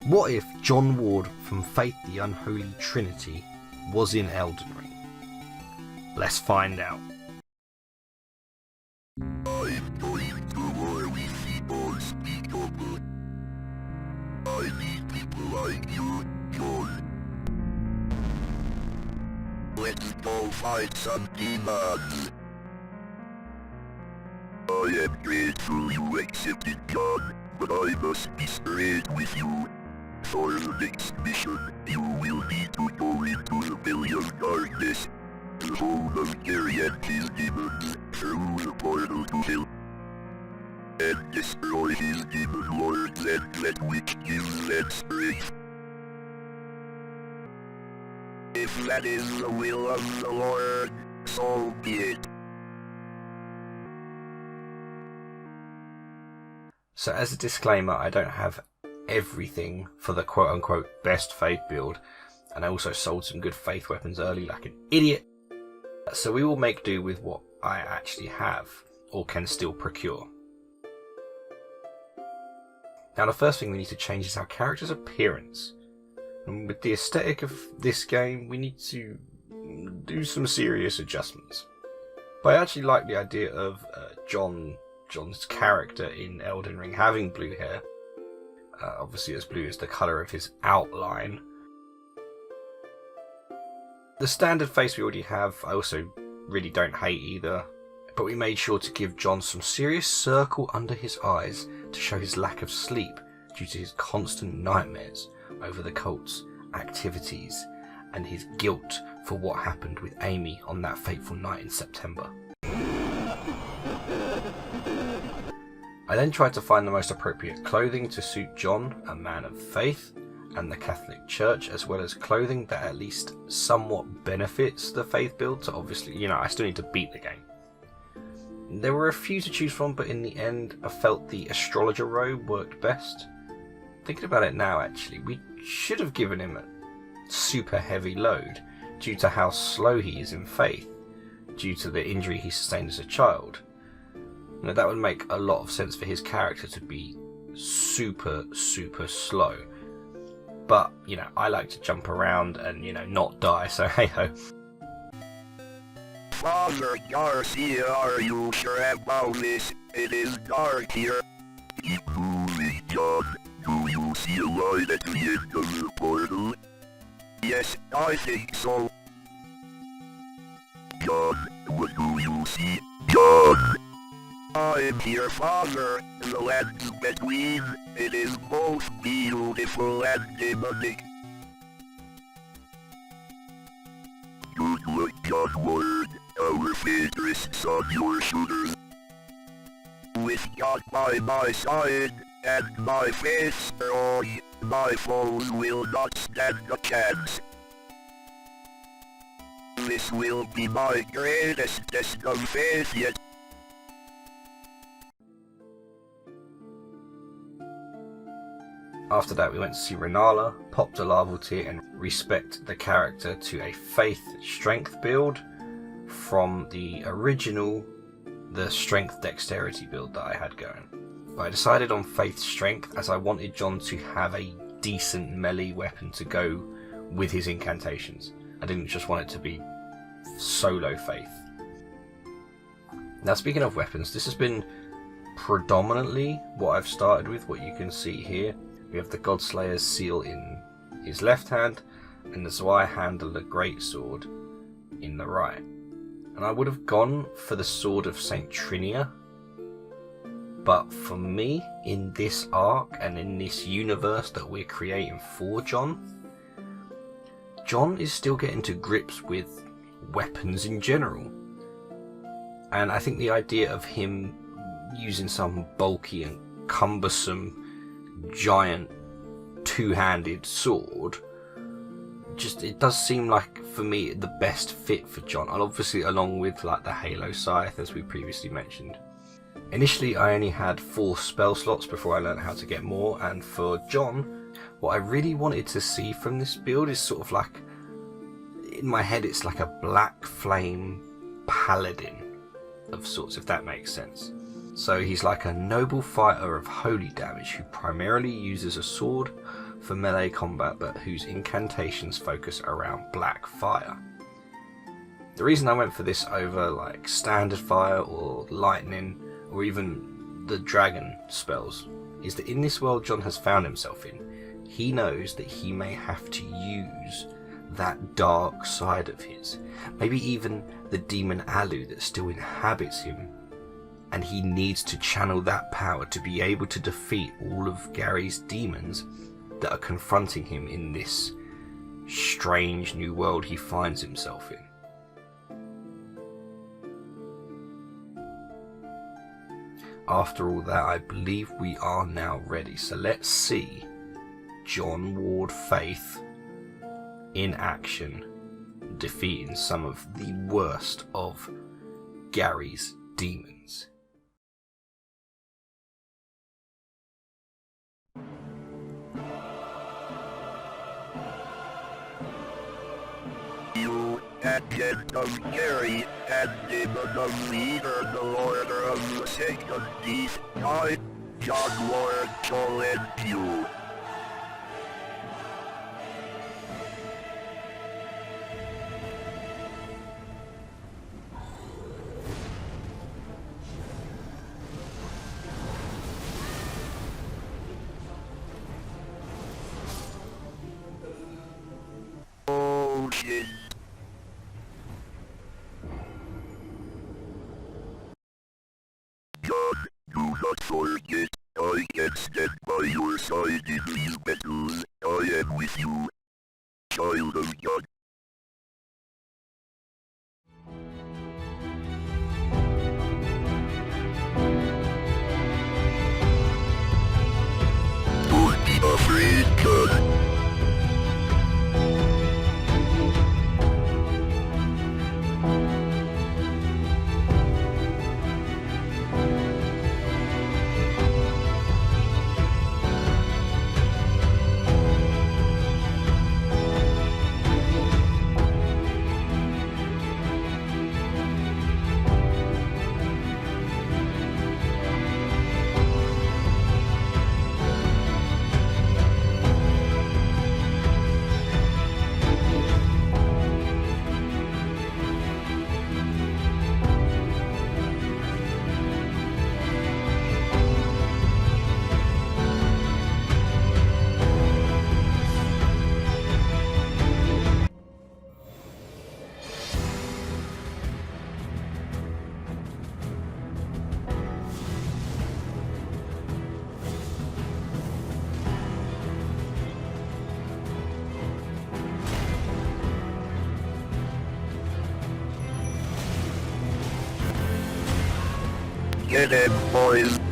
What if John Ward from Faith the Unholy Trinity was in Elden Ring? Let's find out. I'm going to war with people speakable. I need people like you, John. Let's go fight some demons. I am grateful you accepted, John, but I must be straight with you. For the next mission, you will need to go into the belly of darkness, the home of Gary and his demons, through the portal to hell, and destroy his demon lords and get which gives them strength. If that is the will of the Lord, so be it. So as a disclaimer, I don't have everything for the quote-unquote best Faith build, and I also sold some good Faith weapons early like an idiot, so we will make do with what I actually have, or can still procure. Now the first thing we need to change is our character's appearance, and with the aesthetic of this game we need to do some serious adjustments. But I actually like the idea of John's character in Elden Ring having blue hair. Obviously as blue as the colour of his outline. The standard face we already have I also really don't hate either, but we made sure to give John some serious circle under his eyes to show his lack of sleep due to his constant nightmares over the cult's activities and his guilt for what happened with Amy on that fateful night in September. I then tried to find the most appropriate clothing to suit John, a man of faith, and the Catholic Church, as well as clothing that at least somewhat benefits the faith build. So obviously, I still need to beat the game. There were a few to choose from, but in the end I felt the astrologer robe worked best. Thinking about it now, actually, we should have given him a super heavy load due to how slow he is in faith, due to the injury he sustained as a child. That would make a lot of sense for his character to be super slow. But, I like to jump around and, not die, so hey ho. Father Garcia, are you sure about this? It is dark here. Keep moving, John. Do you see a light at the end of the portal? Yes, I think so. John, what do you see? John! I am here, Father. The land between. It is both beautiful and demonic. Good luck, John Ward. Our fate rests on your shoulders. With God by my side, and my faith strong, my foes will not stand a chance. This will be my greatest test of faith yet. After that we went to see Renala, popped a larval tier and respect the character to a faith strength build from the original, the strength dexterity build that I had going. But I decided on faith strength as I wanted John to have a decent melee weapon to go with his incantations. I didn't just want it to be solo faith. Now speaking of weapons, this has been predominantly what I've started with, what you can see here. We have the Godslayer's seal in his left hand and the Zweihandler greatsword in the right. And I would have gone for the Sword of Saint Trinia, but for me, in this arc and in this universe that we're creating for John is still getting to grips with weapons in general. And I think the idea of him using some bulky and cumbersome giant two-handed sword, it does seem like for me the best fit for John, and obviously along with like the Halo Scythe as we previously mentioned. Initially I only had 4 spell slots before I learned how to get more, and for John what I really wanted to see from this build is sort of like, in my head it's like a black flame paladin of sorts, if that makes sense. So he's like a noble fighter of holy damage who primarily uses a sword, for melee combat, but whose incantations focus around black fire. The reason I went for this over like standard fire or lightning or even the dragon spells is that in this world John has found himself in, he knows that he may have to use that dark side of his, maybe even the demon Alu that still inhabits him, and he needs to channel that power to be able to defeat all of Gary's demons that are confronting him in this strange new world he finds himself in. After all that, I believe we are now ready, so let's see John Ward Faith in action, defeating some of the worst of Gary's demons. You had become Gary and become leader the order of the second beast. I, John Ward, challenge you. Oh shit. John, do not forget, I can stand by your side in these battles. I am with you, child of God. Don't be afraid, John. Get him, boys.